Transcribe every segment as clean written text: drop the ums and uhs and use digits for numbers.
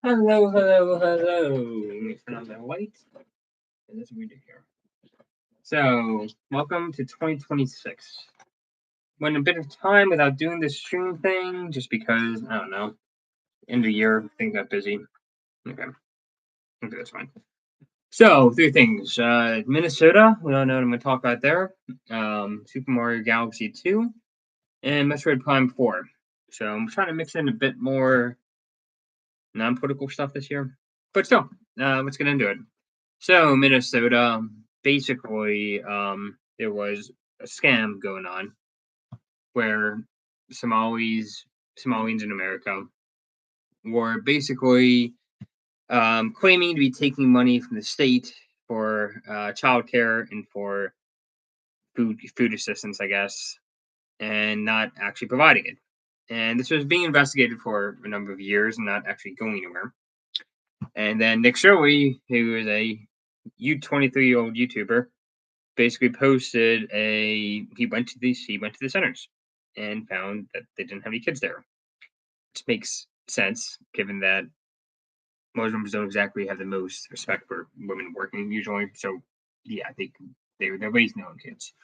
Hello, hello, hello. Let me turn on the light. And that's what we do here. So, welcome to 2026. Went a bit of time without doing this stream thing, just because, I don't know, end of the year, things got busy. Okay, okay, that's fine. So, three things. Minnesota, we all know what I'm going to talk about there. Super Mario Galaxy 2, and Metroid Prime 4. So, I'm trying to mix in a bit more non-political stuff this year. But still, let's get into it. So Minnesota, basically, there was a scam going on where Somalians in America were basically claiming to be taking money from the state for childcare and for food assistance, I guess, and not actually providing it. And this was being investigated for a number of years and not actually going anywhere. And then Nick Shirley, who is a 23-year-old YouTuber, basically posted he went to the centers and found that they didn't have any kids there, which makes sense given that Muslims don't exactly have the most respect for women working usually. So yeah, I think they're raising their own kids,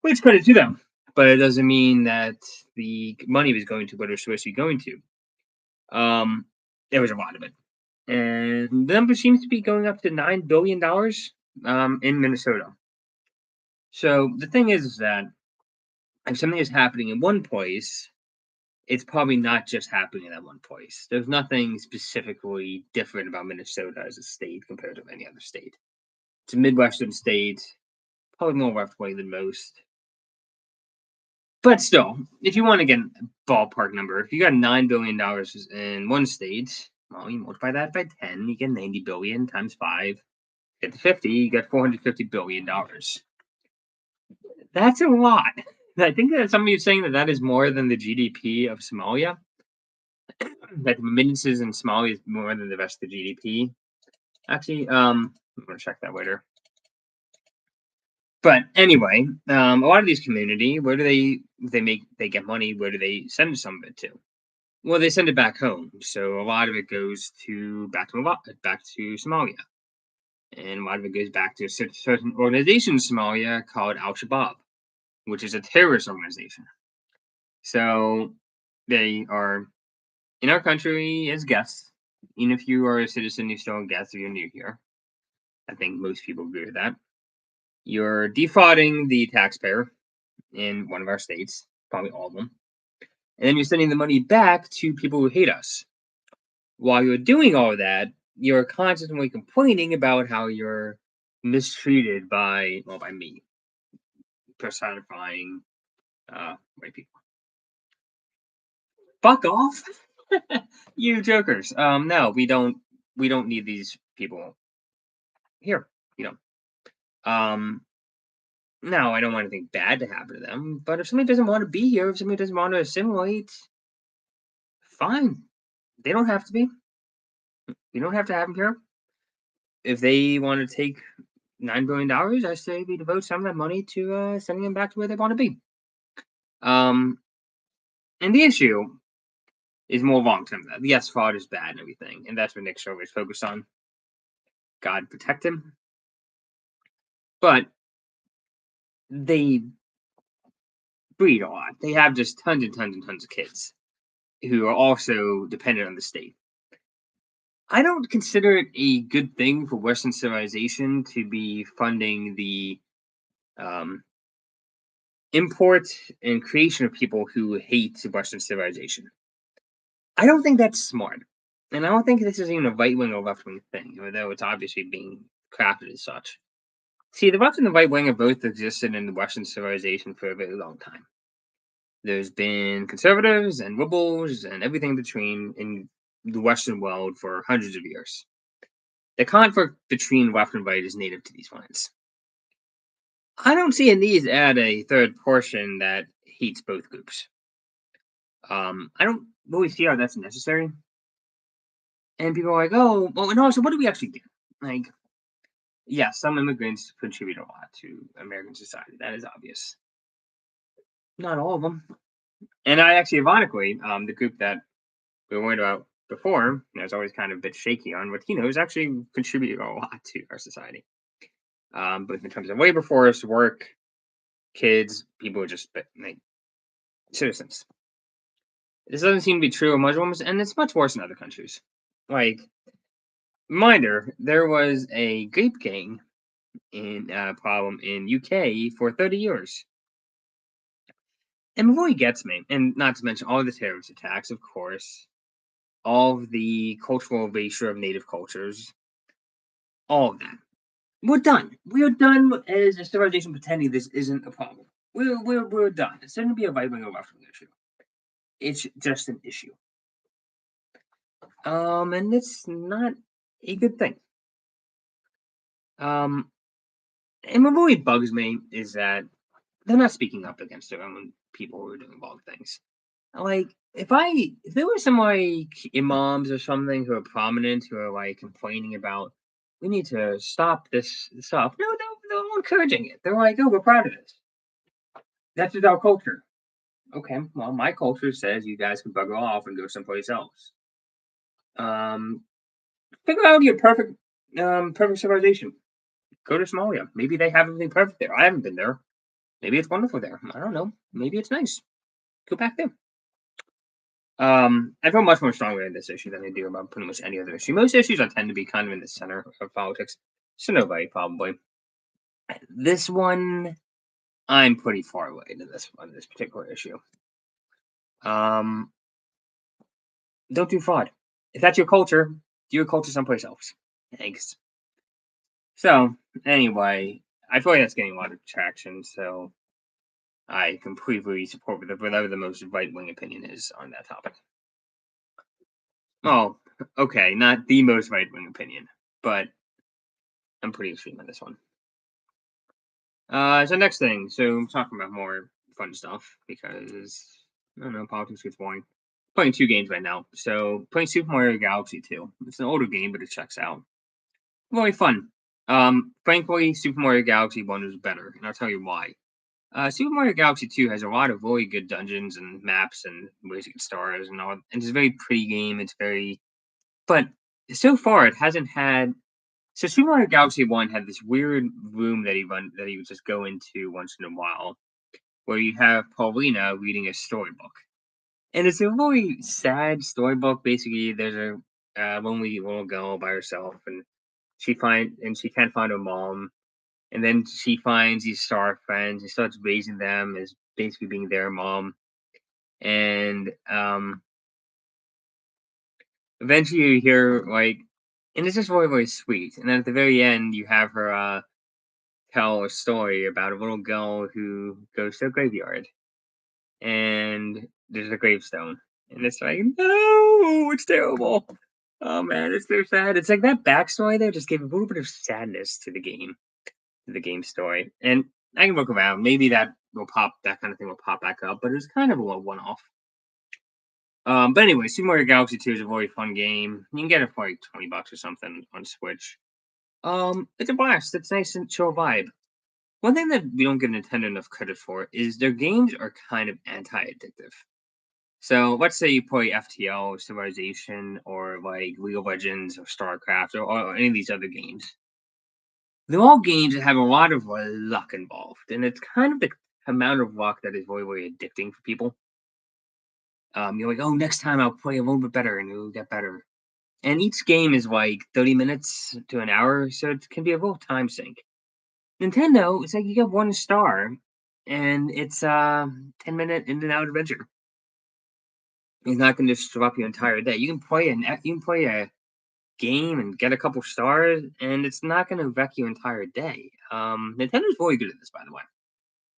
which credit to them. But it doesn't mean that the money was going to what it was supposed to be going to. There was a lot of it, and the number seems to be going up to $9 billion in Minnesota. So the thing is that if something is happening in one place, it's probably not just happening in that one place. There's nothing specifically different about Minnesota as a state compared to any other state. It's a Midwestern state, probably more left wing than most. But still, if you want to get a ballpark number, if you got $9 billion in one state, well, you multiply that by 10, you get 90 billion times 5. Get to 50, you get $450 billion. That's a lot. I think that somebody is saying that that is more than the GDP of Somalia. That remittances in Somalia is more than the rest of the GDP. Actually, I'm gonna check that later. But anyway, a lot of these community, where do they get money? Where do they send some of it to? Well, they send it back home. So a lot of it goes back to Somalia, and a lot of it goes back to a certain organization in Somalia called Al Shabaab, which is a terrorist organization. So they are in our country as guests. Even if you are a citizen, you're still a guest if you're new here. I think most people agree with that. You're defrauding the taxpayer in one of our states, probably all of them. And then you're sending the money back to people who hate us. While you're doing all of that, you're constantly complaining about how you're mistreated by me, personifying white people. Fuck off, you jokers. No, we don't need these people here. You know. No, I don't want anything bad to happen to them. But if somebody doesn't want to be here, if somebody doesn't want to assimilate, fine. They don't have to be. You don't have to have them here. If they want to take $9 billion, I say we devote some of that money to sending them back to where they want to be. And the issue is more long term. Yes, fraud is bad and everything, and that's what Nick Show is focused on. God protect him. But they breed a lot. They have just tons and tons and tons of kids who are also dependent on the state. I don't consider it a good thing for Western civilization to be funding the import and creation of people who hate Western civilization. I don't think that's smart. And I don't think this is even a right wing or left wing thing, although it's obviously being crafted as such. See, the left and the right wing have both existed in Western civilization for a very long time. There's been conservatives and liberals and everything in between in the Western world for hundreds of years. The conflict between left and right is native to these lands. I don't see a need to add a third portion that hates both groups. I don't really see how that's necessary. And people are like, oh, well, and also, what do we actually do? Like, yeah, some immigrants contribute a lot to American society. That is obvious. Not all of them. And I actually, ironically, the group that we were worried about before, I was always kind of a bit shaky on, but has actually contributed a lot to our society. Both in terms of labor force, work, kids, people who just like citizens. This doesn't seem to be true in Muslims, and it's much worse in other countries. Like, reminder, there was a grape gang in problem in UK for 30 years. And it really gets me, and not to mention all the terrorist attacks, of course, all of the cultural erasure of native cultures, all of that. We're done. We're done as a civilization pretending this isn't a problem. We're done. It's going to be a right wing or left wing issue. It's just an issue. And it's not a good thing. Um, and what really bugs me is that they're not speaking up against their own people who are doing wrong things. Like, if there were some like imams or something who are prominent who are like complaining about we need to stop this stuff. No, they're all encouraging it. They're like, oh, we're proud of this. That's just our culture. Okay, well, my culture says you guys can bugger off and go someplace else. Um, Figure out your perfect civilization. Go to Somalia. Maybe they have everything perfect there. I haven't been there. Maybe it's wonderful there. I don't know. Maybe it's nice. Go back there. I feel much more strongly in this issue than I do about pretty much any other issue. Most issues I tend to be kind of in the center of politics. So nobody probably. This one, I'm pretty far away to this particular issue. Um, don't do fraud. If that's your culture, do your culture someplace else. Thanks. So anyway, I feel like that's getting a lot of traction. So I completely support whatever the most right wing opinion is on that topic. Oh, okay, not the most right wing opinion, but I'm pretty extreme on this one. So next thing, so I'm talking about more fun stuff because I don't know, politics gets boring. Playing two games right now. So playing Super Mario Galaxy 2. It's an older game, but it checks out. Really fun. Frankly, Super Mario Galaxy 1 was better, and I'll tell you why. Super Mario Galaxy 2 has a lot of really good dungeons and maps and ways to get stars and all. And it's a very pretty game. It's very, but so far it hasn't had. So Super Mario Galaxy 1 had this weird room that he would just go into once in a while, where you have Paulina reading a storybook, and it's a really sad storybook. Basically, there's a lonely little girl by herself, and she can't find her mom, and then she finds these star friends and starts raising them as basically being their mom, and eventually you hear like, and it's just really really sweet, and then at the very end you have her tell a story about a little girl who goes to a graveyard and there's a gravestone. And it's like, no, it's terrible. Oh man, it's so sad. It's like that backstory there just gave a little bit of sadness to the game story. And I can look around. Maybe that kind of thing will pop back up, but it's kind of a one off. But anyway, Super Mario Galaxy 2 is a very fun game. You can get it for like $20 or something on Switch. It's a blast. It's nice and chill vibe. One thing that we don't give Nintendo enough credit for is their games are kind of anti-addictive. So let's say you play FTL, Civilization, or like League of Legends, or StarCraft, or any of these other games. They're all games that have a lot of luck involved, and it's kind of the amount of luck that is really, really addicting for people. You're like, oh, next time I'll play a little bit better, and it'll get better. And each game is like 30 minutes to an hour, so it can be a real time sink. Nintendo, it's like you get 1 star, and it's a 10-minute in and out adventure. It's not going to disrupt your entire day. You can play a game and get a couple stars, and it's not going to wreck your entire day. Nintendo's really good at this, by the way.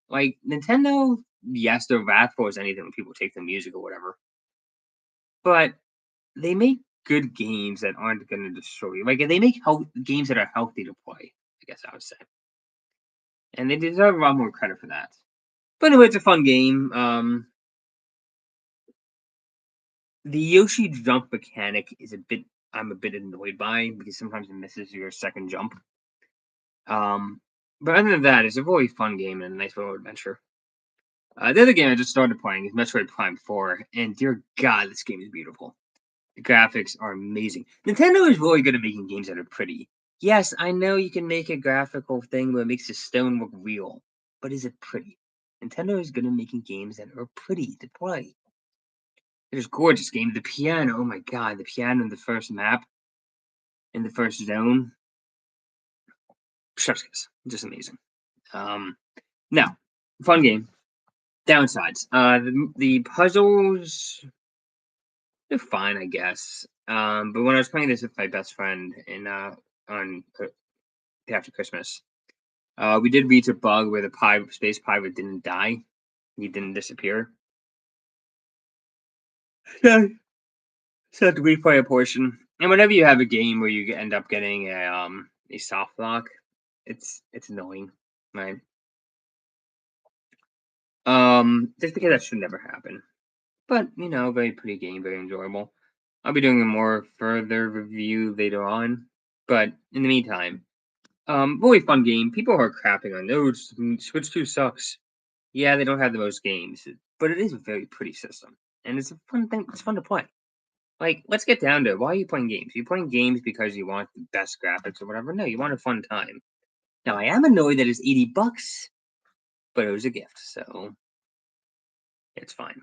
Like Nintendo, yes, they're wrathful as anything when people take the music or whatever, but they make good games that aren't going to destroy you. Like they make games that are healthy to play. I guess I would say, and they deserve a lot more credit for that. But anyway, it's a fun game. The Yoshi jump mechanic is I'm a bit annoyed by because sometimes it misses your second jump. But other than that, it's a really fun game and a nice little adventure. The other game I just started playing is Metroid Prime 4, and dear God, this game is beautiful. The graphics are amazing. Nintendo is really good at making games that are pretty. Yes, I know you can make a graphical thing where it makes the stone look real, but is it pretty? Nintendo is good at making games that are pretty to play. There's gorgeous games. The piano, oh my god, the piano in the first map, in the first zone, chef's kiss, just amazing. Um, Now, fun game. Downsides. The puzzles, they're fine, I guess. But when I was playing this with my best friend in on after Christmas, we did reach a bug where the space pirate didn't die. He didn't disappear. So, so I had to replay a portion. And whenever you have a game where you end up getting a soft lock, it's annoying, right? Just because that should never happen. But very pretty game, very enjoyable. I'll be doing a more further review later on. But in the meantime, really fun game. People are crapping on those. Switch 2 sucks. Yeah, they don't have the most games, but it is a very pretty system, and it's a fun thing. It's fun to play. Like, let's get down to it. Why are you playing games? Are you playing games because you want the best graphics or whatever? No, you want a fun time. Now, I am annoyed that it's $80, but it was a gift, so it's fine.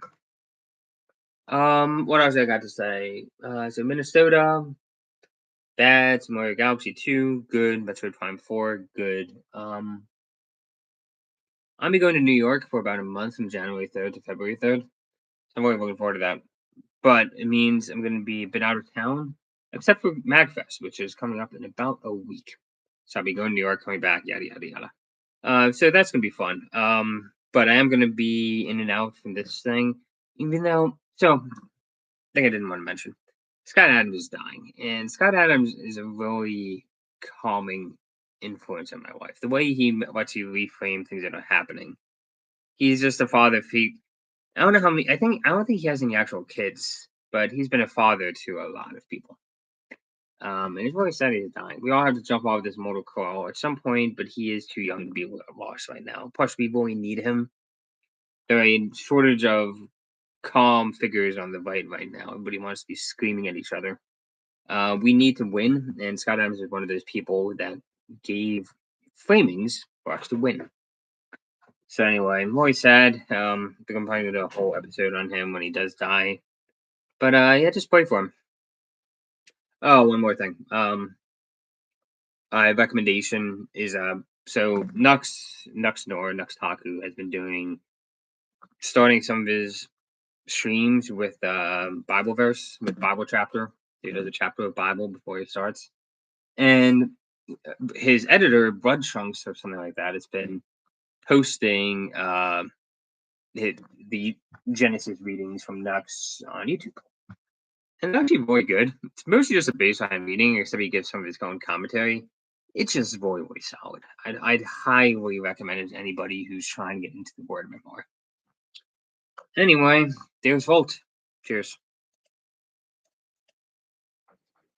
What else I got to say? So Minnesota, bad. Mario Galaxy 2, good. Metroid Prime 4, good. I'll be going to New York for about a month from January 3rd to February 3rd. So I'm really looking forward to that. But it means I'm going to be a bit out of town, except for MagFest, which is coming up in about a week. So I'll be going to New York, coming back, yada, yada, yada. So that's going to be fun. But I am going to be in and out from this thing, even though, so, thing I didn't want to mention. Scott Adams is dying, and Scott Adams is a really calming influence in my life. The way he lets you reframe things that are happening. He's just a father. I don't know how many. I don't think he has any actual kids, but he's been a father to a lot of people. And it's really sad he's dying. We all have to jump off this mortal coil at some point, but he is too young to be lost right now. Plus, we really need him. There are a shortage of calm figures on the right now. Everybody wants to be screaming at each other. We need to win, and Scott Adams is one of those people that gave framings for us to win. So anyway, I'm really sad. I think I'm probably gonna do a whole episode on him when he does die. But yeah, just pray for him. Oh, one more thing. My recommendation is so Nux Taku has been starting some of his streams with Bible verse, with Bible chapter. He does a chapter of Bible before he starts. And his editor, Blood Chunks or something like that, has been posting the Genesis readings from Nux on YouTube. And it's actually really good. It's mostly just a baseline reading, except he gives some of his own commentary. It's just really, really solid. I'd highly recommend it to anybody who's trying to get into the word a bit more. Anyway, there's Volt. Cheers.